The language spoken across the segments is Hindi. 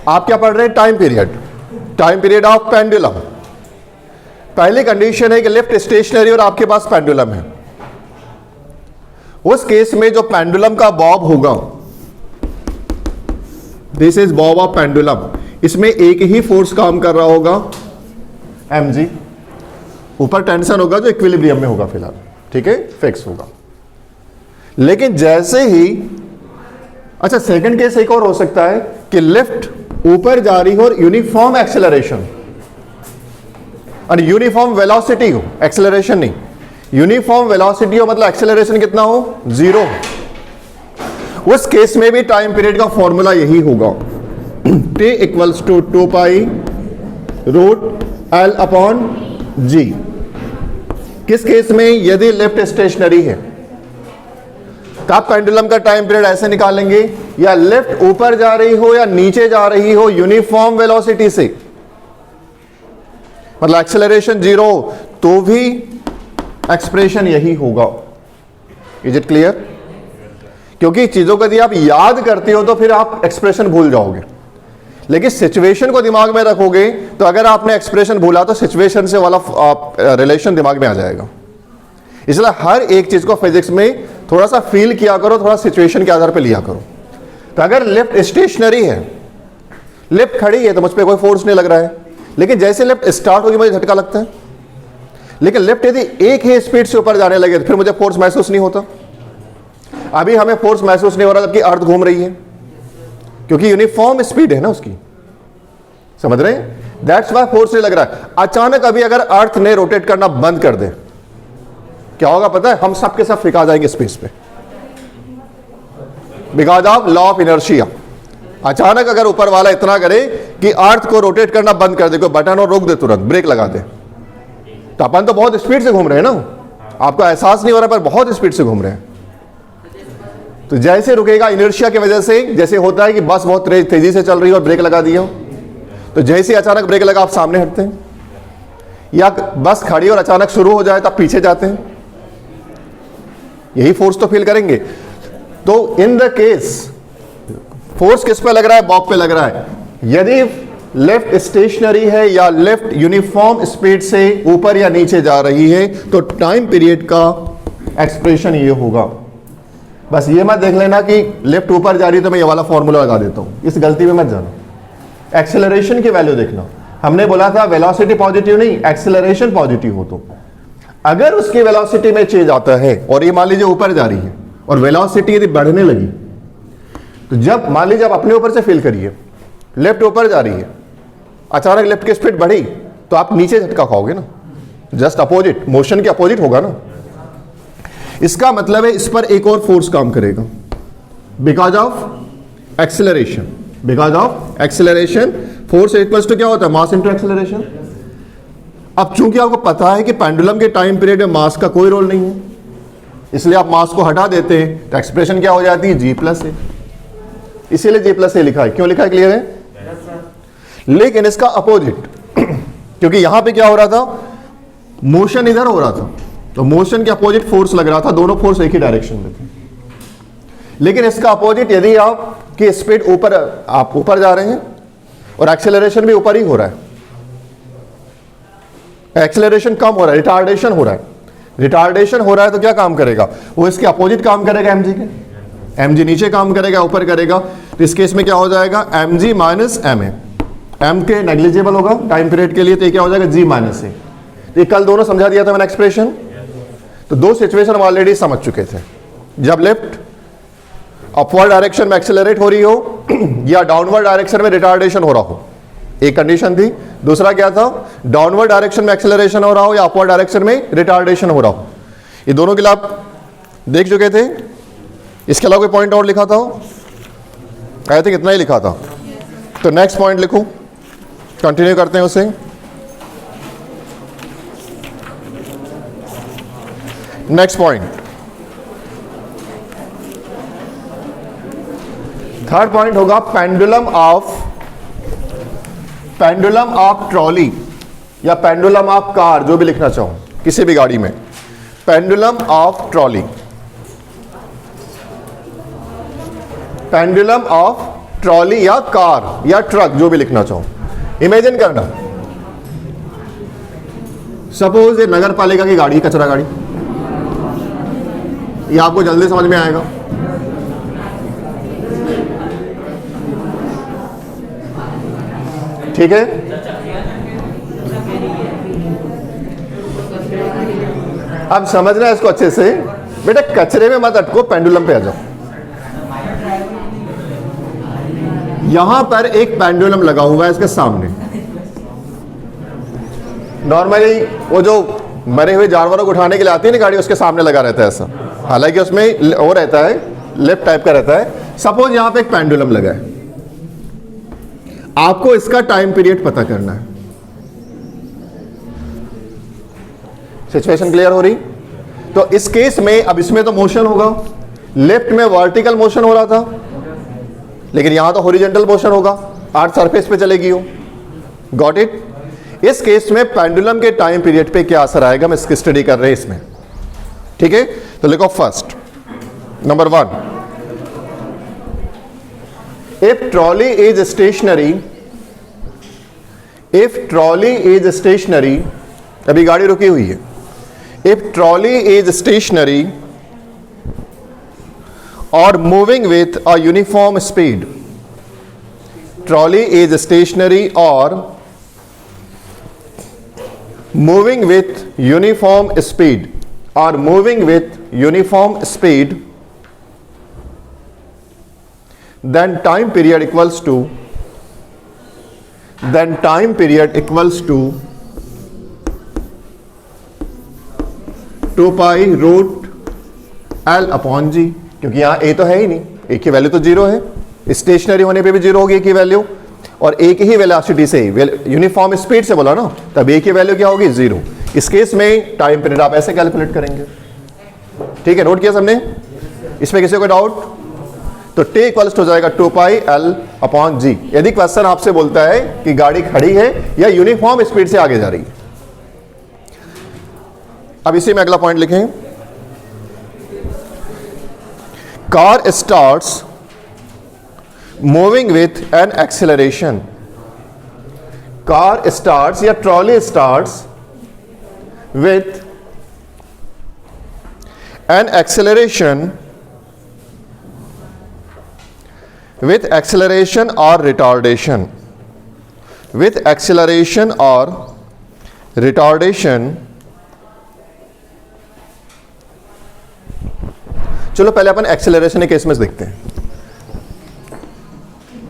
आप क्या पढ़ रहे हैं? Time period, time period of pendulum. पहली कंडीशन है कि लेफ्ट स्टेशनरी और आपके पास पेंडुलम है। उस केस में जो पेंडुलम का बॉब होगा, this is Bob of pendulum, इसमें एक ही फोर्स काम कर रहा होगा, mg। ऊपर टेंशन होगा जो इक्विलिब्रियम में होगा फिलहाल, ठीक है, फिक्स होगा। लेकिन जैसे ही, अच्छा सेकंड केस एक और हो सकता है कि लिफ्ट ऊपर जा रही हो और यूनिफॉर्म एक्सेलरेशन और यूनिफॉर्म वेलोसिटी हो, एक्सेलरेशन नहीं, यूनिफॉर्म वेलोसिटी हो, मतलब एक्सेलरेशन कितना हो? 0। उस केस में भी टाइम पीरियड का फॉर्मूला यही होगा, t equals to 2 pi root L upon G। किस केस में? यदि लेफ्ट स्टेशनरी है। तो आप पेंडुलम का टाइम पीरियड ऐसे निकालेंगे, या लेफ्ट ऊपर जा रही हो या नीचे जा रही हो यूनिफॉर्म वेलोसिटी से, मतलब एक्सेलरेशन 0, तो भी एक्सप्रेशन यही होगा। Is it clear? क्योंकि चीजों को यदि आप याद करते हो तो फिर आप एक्सप्रेशन भूल जाओगे, लेकिन सिचुएशन को दिमाग में रखोगे तो अगर आपने एक्सप्रेशन भूला तो सिचुएशन से वाला रिलेशन दिमाग में आ जाएगा। इसलिए हर एक चीज को फिजिक्स में थोड़ा सा फील किया करो, थोड़ा सिचुएशन के आधार पर लिया करो। तो अगर लिफ्ट स्टेशनरी है, लिफ्ट खड़ी है, तो मुझ पर कोई फोर्स नहीं लग रहा है, लेकिन जैसे लिफ्ट स्टार्ट होगी मुझे झटका लगता है। लेकिन लिफ्ट यदि एक ही स्पीड से ऊपर जाने लगे तो फिर मुझे फोर्स महसूस नहीं होता। अभी हमें फोर्स महसूस नहीं हो रहा जबकि अर्थ घूम रही है, क्योंकि यूनिफॉर्म स्पीड है ना उसकी, समझ रहे हैं? दैट्स व्हाई फोर्स नहीं लग रहा है। अचानक अभी अगर अर्थ ने रोटेट करना बंद कर दे, क्या होगा पता है? हम सब के सब फेंका जाएंगे स्पेस पे, because of law of inertia. अचानक अगर ऊपर वाला इतना करे कि अर्थ को रोटेट करना बंद कर दे, कोई बटन और रोक दे, तुरंत ब्रेक लगा दे, तो अपन तो बहुत स्पीड से घूम रहे हैं ना, आपको एहसास नहीं हो रहा पर बहुत स्पीड से घूम रहे हैं। तो जैसे रुकेगा इनर्शिया की वजह से, जैसे होता है कि बस बहुत तेजी से चल रही है और ब्रेक लगा दिया, तो जैसे अचानक ब्रेक लगा आप सामने हटते हैं, या बस खड़ी और अचानक शुरू हो जाए तो आप पीछे जाते हैं। यही फोर्स तो फील करेंगे। तो इन द केस फोर्स किस पे लग रहा है? बॉब पे लग रहा है। यदि लेफ्ट स्टेशनरी है या लेफ्ट यूनिफॉर्म स्पीड से ऊपर या नीचे जा रही है तो टाइम पीरियड का एक्सप्रेशन ये होगा। बस ये मत देख लेना कि लेफ्ट ऊपर जा रही है तो मैं ये वाला फॉर्मूला लगा देता हूं, इस गलती में मत जाना। एक्सेलरेशन की वैल्यू देखना, हमने बोला था वेलोसिटी पॉजिटिव नहीं, एक्सेलरेशन पॉजिटिव हो तो अगर उसकी वेलोसिटी में चेंज आता है और ये मान लीजिए ऊपर जा रही है और वेलोसिटी यदि बढ़ने लगी, तो जब मान लीजिए आप अपने ऊपर से फील करिए, लेफ्ट ऊपर जा रही है, अचानक लेफ्ट की स्पीड बढ़ी तो आप नीचे झटका खाओगे ना, जस्ट अपोजिट, मोशन के अपोजिट होगा ना। इसका मतलब है इस पर एक और फोर्स काम करेगा because of acceleration. Because of acceleration force equals to क्या होता है? Mass into acceleration. अब चूंकि आपको पता है कि पेंडुलम के टाइम पीरियड में मास का कोई रोल नहीं है, इसलिए आप मास को हटा देते हैं तो एक्सप्रेशन क्या हो जाती है? G+A। इसीलिए G+A लिखा है। क्यों लिखा है? क्लियर है? लेकिन इसका अपोजिट, क्योंकि यहां पे क्या हो रहा था? मोशन इधर हो रहा था, तो मोशन के अपोजिट फोर्स लग रहा था, दोनों फोर्स एक ही डायरेक्शन में थे। लेकिन इसका अपोजिट, यदि आपकी स्पीड ऊपर, आप ऊपर जा रहे हैं और एक्सेलरेशन भी ऊपर ही हो रहा है, एक्सेलरेशन कम हो रहा है, रिटार्डेशन हो रहा है, रिटार्डेशन हो रहा है तो क्या काम करेगा? वो इसके अपोजिट काम करेगा mg के। mg नीचे काम करेगा, ऊपर करेगा, तो इस केस में क्या हो जाएगा? mg minus ma। m के नेग्लिजिबल होगा टाइम पीरियड के लिए, तो ये क्या हो जाएगा? G-A। तो ये कल दोनों समझा दिया था मैंने एक्सप्रेशन। तो दो सिचुएशन हम ऑलरेडी समझ चुके थे, जब लेफ्ट अपवर्ड डायरेक्शन में एक्सेलरेट हो रही हो या डाउनवर्ड डायरेक्शन में रिटार्डेशन हो रहा हो, एक कंडीशन थी। दूसरा क्या था? डाउनवर्ड डायरेक्शन में एक्सेलरेशन हो रहा हो या अपवर्ड डायरेक्शन में रिटार्डेशन हो रहा हो। ये दोनों के लिए आप देख चुके थे। इसके अलावा कोई पॉइंट और लिखा था? आई थिंक इतना ही लिखा था। तो नेक्स्ट पॉइंट लिखो, कंटिन्यू करते हैं उसे। नेक्स्ट पॉइंट, थर्ड पॉइंट होगा पेंडुलम ऑफ ट्रॉली या पेंडुलम ऑफ कार, जो भी लिखना चाहो, किसी भी गाड़ी में। Pendulum of trolley, pendulum of trolley या कार या ट्रक, जो भी लिखना चाहो, इमेजिन करना। सपोज ये नगर पालिका की गाड़ी, कचरा गाड़ी, ये आपको जल्दी समझ में आएगा। ठीक है, अब समझना है इसको अच्छे से। बेटा कचरे में मत अटको, पेंडुलम पे आ जाओ। यहां पर एक पेंडुलम लगा हुआ है इसके सामने। नॉर्मली वो जो मरे हुए जानवरों को उठाने के लिए आती है ना गाड़ी, उसके सामने लगा रहता है ऐसा, हालांकि उसमें वो रहता है, लेफ्ट टाइप का रहता है। सपोज यहां पे एक पेंडुलम लगा है, आपको इसका टाइम पीरियड पता करना है। सिचुएशन क्लियर हो रही? तो इस केस में अब इसमें तो मोशन होगा, लेफ्ट में वर्टिकल मोशन हो रहा था, लेकिन यहां तो हॉरिजॉन्टल मोशन होगा, अर्थ सरफेस पे चलेगी वो। Got it? इस केस में पेंडुलम के टाइम पीरियड पे क्या असर आएगा, हम इसकी स्टडी कर रहे हैं इसमें। ठीक है, तो लिखो first, number 1, if trolley is stationary, if trolley is stationary, अभी गाड़ी रुकी हुई है, if trolley is stationary or moving with a uniform speed, trolley is stationary or moving with uniform speed, or moving with uniform speed, then time period equals to, then time period equals to 2 pi root L upon G, क्योंकि यहां ए तो है ही नहीं, ए की वैल्यू तो 0 है, स्टेशनरी होने पे भी 0 होगी ए की वैल्यू, और ए की ही वेलोसिटी से, यूनिफॉर्म स्पीड से बोला ना, तब ए की वैल्यू क्या होगी, 0। इस केस में टाइम पीरियड आप ऐसे कैलकुलेट करेंगे। ठीक है, नोट किया सबने? इसमें किसी को डाउट? तो टी इक्वल्स हो जाएगा 2 पाई एल अपॉन जी। यदि क्वेश्चन आपसे बोलता है कि गाड़ी खड़ी है या यूनिफॉर्म स्पीड से आगे जा रही है। अब इसी में अगला पॉइंट लिखें, car starts moving with an acceleration, car starts या trolley starts with an acceleration, with acceleration or retardation, with acceleration or retardation। चलो पहले अपन एक्सेलरेशन के केस में देखते हैं।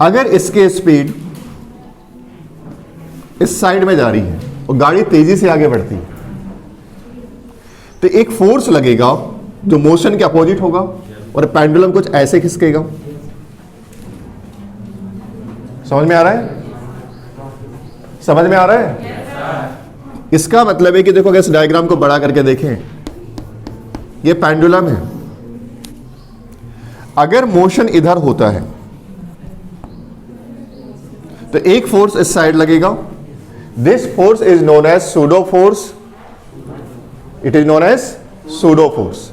अगर इसके स्पीड इस साइड में जा रही है और गाड़ी तेजी से आगे बढ़ती है, तो एक फोर्स लगेगा जो मोशन के अपोजिट होगा और पेंडुलम कुछ ऐसे खिसकेगा। समझ में आ रहा है? समझ में आ रहा है? इसका मतलब है कि देखो, अगर इस डायग्राम को बड़ा करके देखें, ये पेंडुलम है। अगर मोशन इधर होता है तो एक फोर्स इस साइड लगेगा, this force is known as pseudo force, it is known as pseudo force.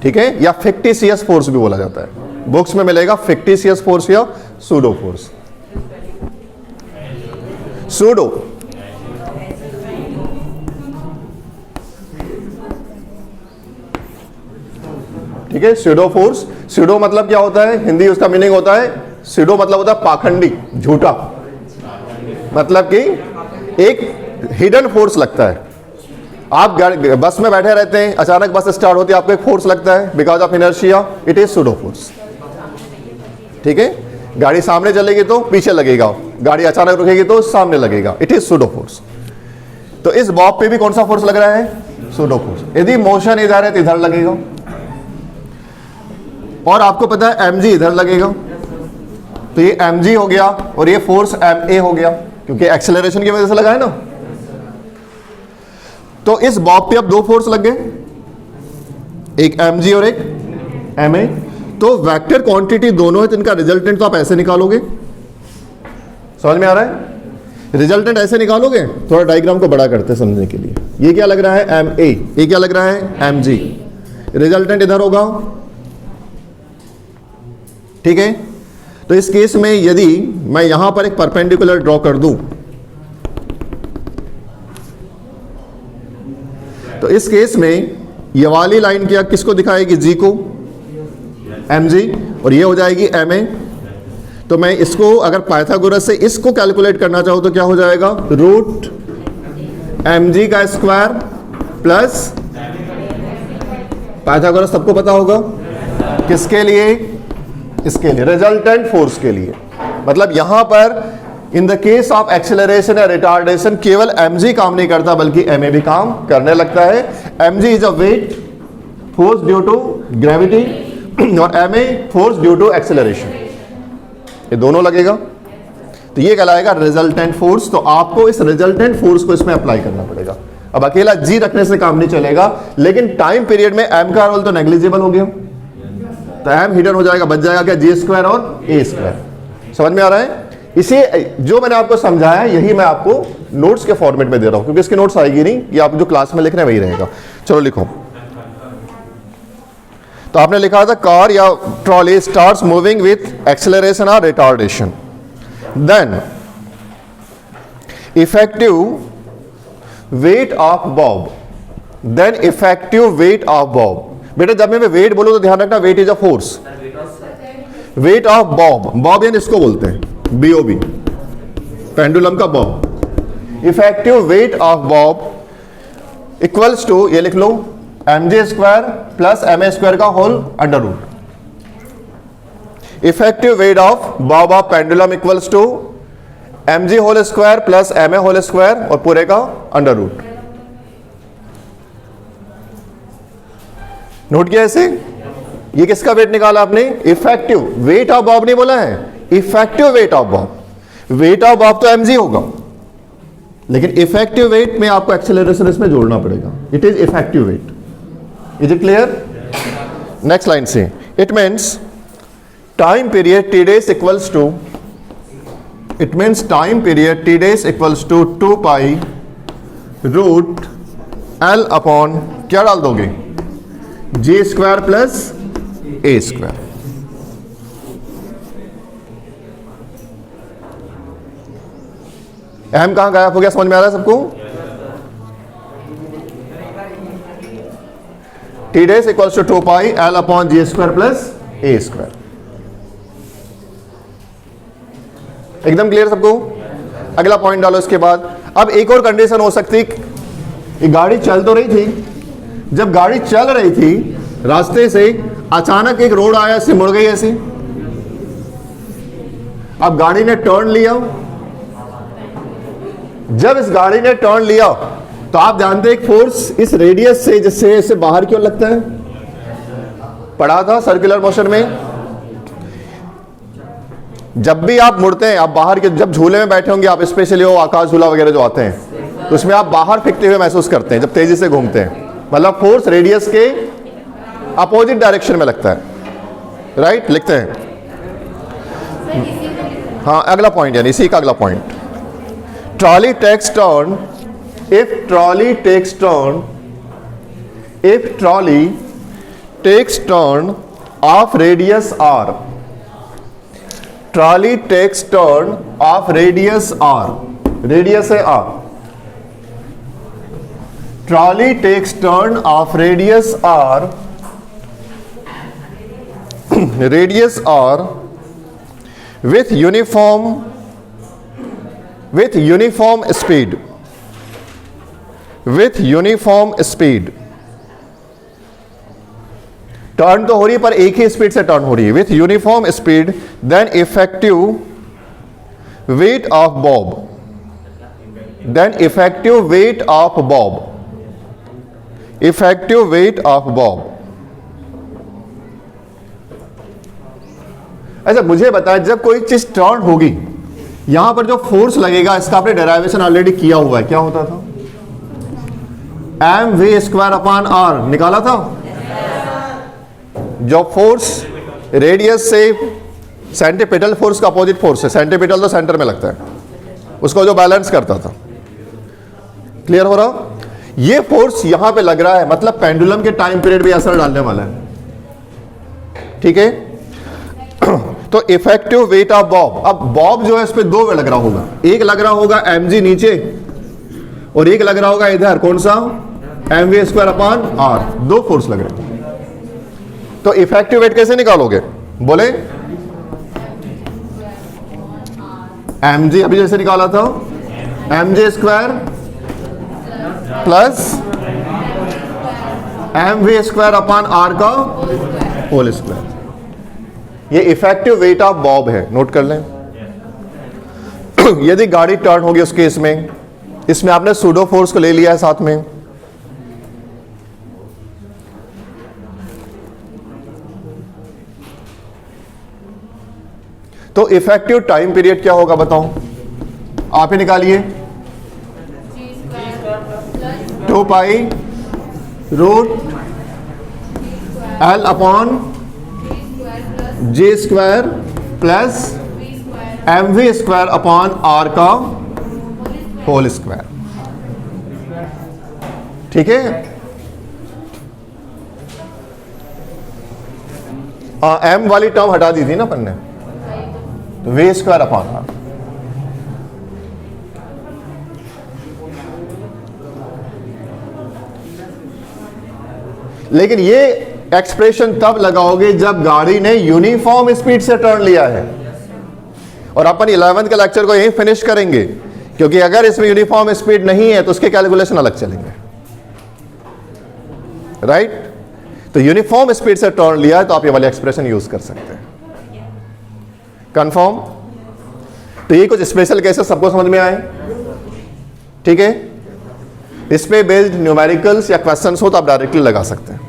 ठीक है, या फिक्टिशियस फोर्स भी बोला जाता है, बुक्स में मिलेगा फिक्टिशियस फोर्स या सूडो फोर्स। सूडो ठीक है, सूडो फोर्स। सूडो मतलब क्या होता है, हिंदी उसका मीनिंग होता है, सूडो मतलब होता है पाखंडी, झूठा, मतलब कि एक हिडन फोर्स लगता है। आप बस में बैठे रहते हैं, अचानक बस स्टार्ट होती है, आपको एक फोर्स लगता है because of inertia, it is pseudo force. ठीक है, गाड़ी सामने चलेगी तो पीछे लगेगा, गाड़ी अचानक रुकेगी तो सामने लगेगा, इट इज सूडो फोर्स। तो इस बॉब पे भी कौन सा फोर्स लग रहा है, सूडो फोर्स। यदि मोशन इधर है तो इधर लगेगा, और आपको पता है mg इधर लगेगा, तो ये mg हो गया और ये फोर्स ma हो गया, क्योंकि एक्सेलरेशन की वजह से लगा है ना। तो इस बॉब पे अब दो फोर्स लग गए, एक mg और एक ma। तो वेक्टर क्वांटिटी दोनों है, तो इनका रिजल्टेंट तो आप ऐसे निकालोगे। समझ में आ रहा है? रिजल्टेंट ऐसे निकालोगे। थोड़ा डायग्राम को बड़ा करते हैं समझने के लिए। ये क्या लग रहा है, ma, ये क्या लग रहा है, mg। रिजल्टेंट इधर होगा, ठीक है। तो इस केस में यदि मैं यहां पर एक परपेंडिकुलर ड्रॉ कर दूं, तो इस केस में ये वाली लाइन क्या किसको दिखाएगी? जी को, mg, और ये हो जाएगी ma। तो मैं इसको अगर पाइथागोरस से इसको कैलकुलेट करना चाहूं तो क्या हो जाएगा? रूट mg का स्क्वायर प्लस, पाइथागोरस सबको पता होगा किसके लिए? इसके लिए, रिजल्टेंट फोर्स के लिए। मतलब यहां पर in the case of acceleration या रिटार्डेशन केवल mg काम नहीं करता बल्कि ma भी काम करने लगता है। mg is a weight force due to gravity और ma force due to acceleration, ये दोनों लगेगा तो ये कहलाएगा रिजल्टेंट फोर्स। तो आपको इस रिजल्टेंट फोर्स को इसमें अप्लाई करना पड़ेगा। अब अकेला g रखने से काम नहीं चलेगा, लेकिन टाइम पीरियड में m का रोल तो नेग्लिजिबल हो गया, तो m हिडन हो जाएगा, बच जाएगा क्या? जी स्क्वायर और a स्क्वायर। समझ में आ रहा है? इसे जो मैंने आपको समझाया यही मैं आपको नोट्स के फॉर्मेट में दे रहा हूं, क्योंकि इसके नोट्स आएगी नहीं, ये आप जो क्लास में लिख रहे हैं वही रहेगा। चलो लिखो। तो आपने लिखा था कार या trolley starts moving with acceleration और retardation, then effective weight of bob, then effective weight of bob. बेटा जब मैं वेट बोलूं तो ध्यान रखना, weight is a force. Weight of bob, bob यानी इसको बोलते हैं BOB, पेंडुलम का bob. Effective weight of bob equals to, ये लिख लो, mg square plus ma square का whole under root. Effective weight of bob of pendulum equals to mg whole square plus ma whole square और पूरे का अंडर रूट। नोट किया ऐसे? ये किसका वेट निकाला आपने? इफेक्टिव वेट ऑफ बॉब नहीं बोला है, effective weight of Bob. Wait of Bob तो mg होगा, लेकिन इफेक्टिव वेट में आपको एक्सेलरेशन इसमें जोड़ना पड़ेगा। It is effective weight. Is it clear? Next line से, it means time period t days equals to, it means time period t days equals to 2 pi root l upon, क्या डाल दोगे? G square plus a square. m कहां गायब हो गया? समझ में आ रहा है सबको? t days equals to 2 pi l upon G square plus a square. एकदम क्लियर सबको? अगला पॉइंट डालो इसके बाद। अब एक और कंडीशन हो सकती, गाड़ी चल तो रही थी, जब गाड़ी चल रही थी रास्ते से अचानक एक रोड आया, इससे मुड़ गई ऐसी। अब गाड़ी ने टर्न लिया, जब इस गाड़ी ने टर्न लिया तो आप जानते हैं एक फोर्स इस रेडियस से, जिससे इसे बाहर क्यों लगता है, पढ़ा था सर्कुलर मोशन में। जब भी आप मुड़ते हैं, आप बाहर के, जब झूले में बैठे होंगे आप, स्पेशली वो आकाश झूला वगैरह जो आते हैं, तो उसमें आप बाहर फेंकते हुए महसूस करते हैं जब तेजी से घूमते हैं। मतलब फोर्स रेडियस के अपोजिट डायरेक्शन में लगता है, राइट? लिखते हैं। हाँ, अगला पॉइंट यानी इसी का अगला point, trolley takes turn, if trolley takes turn, if trolley takes turn of radius r, trolley takes turn of radius r, radius है r, trolley takes turn of radius r, radius r with uniform speed, with uniform speed, turn तो हो रही है पर एक ही स्पीड से टर्न हो रही है, with uniform speed, then effective weight of bob, then effective weight of bob, effective weight of bob. अच्छा मुझे बताएं, जब कोई चीज टर्न होगी, यहां पर जो फोर्स लगेगा इसका आपने डेराइवेशन ऑलरेडी किया हुआ है, क्या होता था? M V square upon R निकाला था। जो फोर्स रेडियस से, सेंटीपिटल फोर्स का अपोजिट फोर्स है, सेंटीपिटल तो सेंटर में लगता है, उसको जो बैलेंस करता था। क्लियर हो रहा? ये फोर्स यहां पे लग रहा है, मतलब पेंडुलम के टाइम पीरियड भी असर डालने वाला है। ठीक है? तो इफेक्टिव वेट ऑफ बॉब, अब बॉब जो है इस पे दो लग रहा होगा, एक लग रहा होगा mg नीचे और एक लग रहा होगा इधर, कौन सा, mv स्क्वायर अपॉन r, दो फोर्स लग रहे हैं। तो इफेक्टिव वेट कैसे निकालोगे, बोले mg अभी जैसे निकाला था, mj square plus mv square upon r का होल स्क्वायर, ये इफेक्टिव वेट ऑफ बॉब है, नोट कर लें। यदि गाड़ी टर्न होगी उस केस में, इसमें आपने सूडो फोर्स को ले लिया है साथ में, तो इफेक्टिव टाइम पीरियड क्या होगा बताओ, आप ही निकालिए, 2 pi root L upon J square plus mv square upon r का होल स्क्वायर, ठीक है। m वाली टर्म हटा दी थी ना अपन ने, तो v स्क्वायर अपॉन r, लेकिन ये एक्सप्रेशन तब लगाओगे जब गाड़ी ने यूनिफॉर्म स्पीड से टर्न लिया है, और अपन 11th के लेक्चर को यहीं फिनिश करेंगे, क्योंकि अगर इसमें यूनिफॉर्म स्पीड नहीं है तो उसके कैलकुलेशन अलग चलेंगे, राइट। तो यूनिफॉर्म स्पीड से टर्न लिया है तो आप ये वाले एक्सप्रेशन यूज कर सकते हैं, कंफर्म। तो ये कुछ स्पेशल केसेस सबको समझ में आए, ठीक है। इस पे बेस्ड न्यूमेरिकल्स या क्वेश्चंस हो तो आप डायरेक्टली लगा सकते हैं।